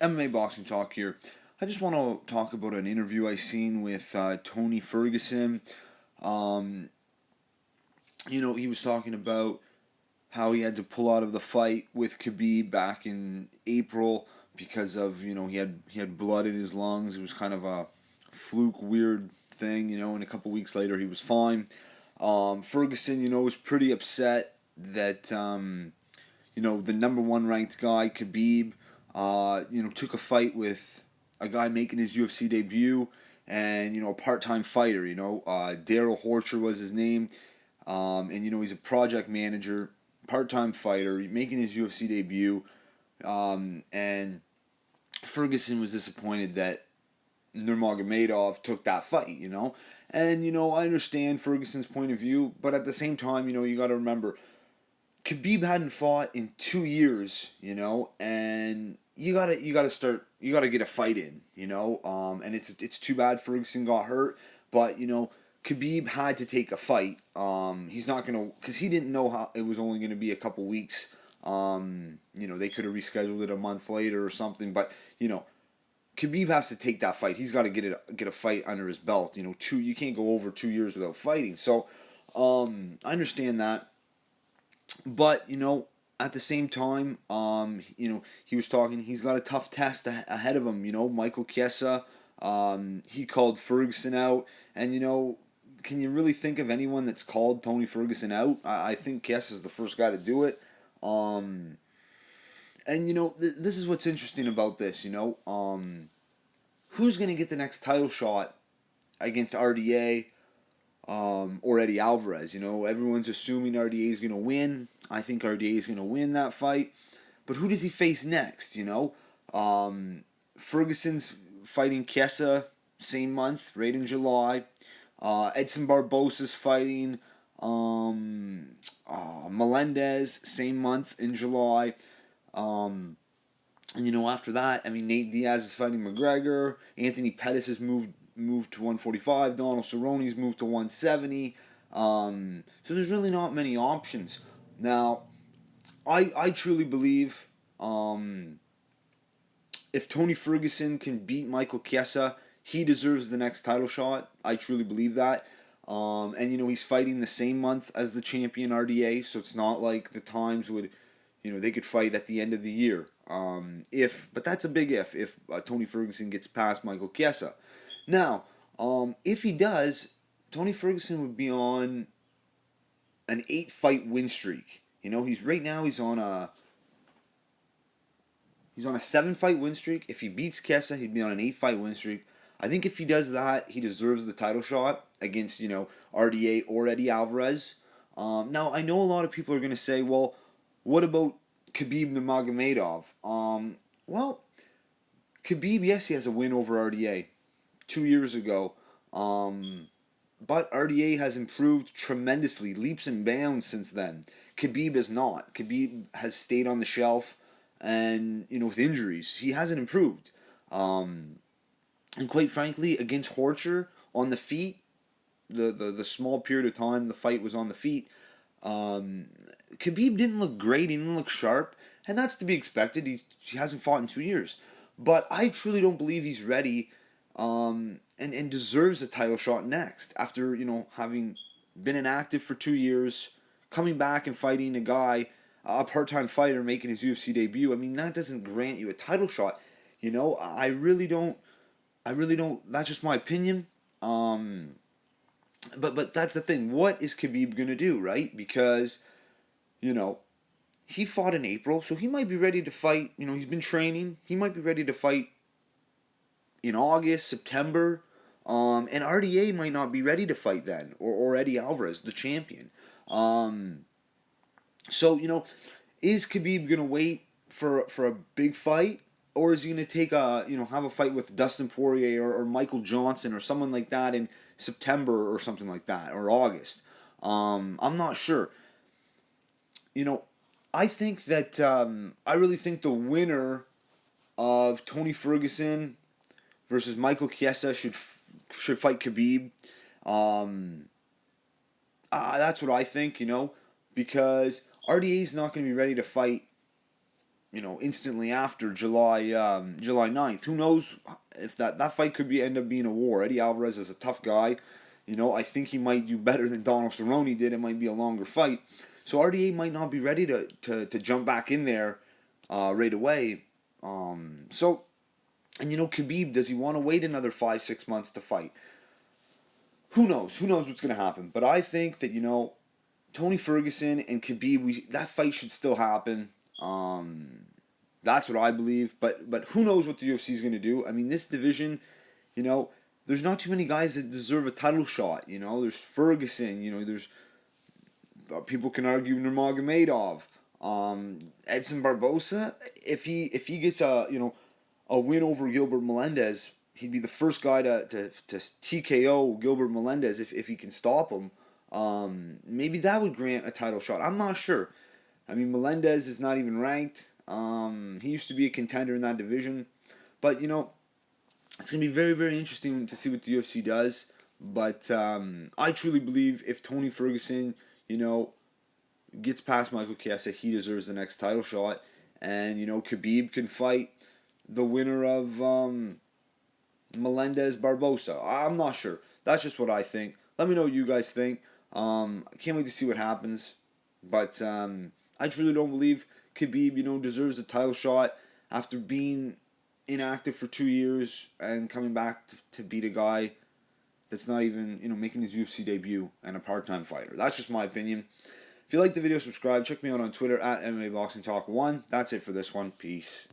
MMA Boxing Talk here. I just want to talk about an interview I seen with Tony Ferguson. Um, he was talking about how he had to pull out of the fight with Khabib back in April because of he had blood in his lungs. It was kind of a fluke, weird thing, and a couple weeks later he was fine. Ferguson, was pretty upset that the number one ranked guy, Khabib, took a fight with a guy making his UFC debut and, a part time fighter, Daryl Horcher was his name. And, he's a project manager, part time fighter, making his UFC debut. And Ferguson was disappointed that Nurmagomedov took that fight, And, I understand Ferguson's point of view, but at the same time, you got to remember Khabib hadn't fought in 2 years, and you gotta get a fight in, and it's too bad Ferguson got hurt, but Khabib had to take a fight. He's not gonna because he didn't know how it was only gonna be a couple weeks. They could have rescheduled it a month later or something, but Khabib has to take that fight. He's got to get a fight under his belt. You can't go over 2 years without fighting. So, I understand that. But at the same time, he was talking. He's got a tough test ahead of him. Michael Chiesa, he called Ferguson out, and can you really think of anyone that's called Tony Ferguson out? I think Chiesa's the first guy to do it. Um, and this is what's interesting about this. Who's gonna get the next title shot against RDA? Or Eddie Alvarez. Everyone's assuming RDA is going to win. I think RDA is going to win that fight. But who does he face next? Ferguson's fighting Chiesa same month, right in July. Edson Barbosa's fighting Melendez same month in July. And after that, Nate Diaz is fighting McGregor. Anthony Pettis has moved to 145. Donald Cerrone's moved to 170. So there's really not many options. Now, I truly believe if Tony Ferguson can beat Michael Chiesa, he deserves the next title shot. I truly believe that. And he's fighting the same month as the champion RDA, so it's not like the times would, they could fight at the end of the year. But that's a big if Tony Ferguson gets past Michael Chiesa. Now, if he does, Tony Ferguson would be on an 8 fight win streak. He's right now he's on a 7 fight win streak. If he beats Chiesa, he'd be on an 8 fight win streak. I think if he does that, he deserves the title shot against RDA or Eddie Alvarez. Now I know a lot of people are gonna say, well, what about Khabib Nurmagomedov? Well, Khabib, yes, he has a win over RDA 2 years ago. But RDA has improved tremendously, leaps and bounds since then. Khabib has not. Khabib has stayed on the shelf, and with injuries, he hasn't improved. And quite frankly, against Horcher on the feet, the small period of time the fight was on the feet, Khabib didn't look great. He didn't look sharp, and that's to be expected. He hasn't fought in 2 years, but I truly don't believe he's ready, and deserves a title shot next after having been inactive for 2 years, coming back and fighting a part-time fighter making his UFC debut. That doesn't grant you a title shot. I really don't. I really don't. That's just my opinion. But that's the thing. What is Khabib gonna do, right? Because you know he fought in April, so he might be ready to fight. He's been training. He might be ready to fight in August, September. And RDA might not be ready to fight then, or Eddie Alvarez, the champion. Um, so is Khabib gonna wait for a big fight, or is he gonna take have a fight with Dustin Poirier or Michael Johnson or someone like that in September or something like that, or August? I'm not sure. You know, I really think the winner of Tony Ferguson versus Michael Chiesa should fight Khabib. Um, that's what I think. Because RDA is not going to be ready to fight instantly after July 9th. Who knows if that fight could end up being a war. Eddie Alvarez is a tough guy. I think he might do better than Donald Cerrone did. It might be a longer fight. So RDA might not be ready to jump back in there right away. And Khabib, does he want to wait another 5-6 months to fight? Who knows? Who knows what's going to happen? But I think that, Tony Ferguson and Khabib, that fight should still happen. That's what I believe. But who knows what the UFC is going to do? I mean, this division, there's not too many guys that deserve a title shot. There's Ferguson. There's people can argue Nurmagomedov, Edson Barbosa. If he gets a win over Gilbert Melendez, he'd be the first guy to TKO Gilbert Melendez if he can stop him. Maybe that would grant a title shot. I'm not sure. I mean, Melendez is not even ranked. He used to be a contender in that division. But, it's going to be very, very interesting to see what the UFC does. But I truly believe if Tony Ferguson, gets past Michael Chiesa, he deserves the next title shot. And, Khabib can fight the winner of Melendez Barbosa. I'm not sure. That's just what I think. Let me know what you guys think. I can't wait to see what happens. But I truly don't believe Khabib, deserves a title shot after being inactive for 2 years and coming back to beat a guy that's not even, making his UFC debut and a part-time fighter. That's just my opinion. If you like the video, subscribe. Check me out on Twitter at MMA Boxing Talk 1. That's it for this one. Peace.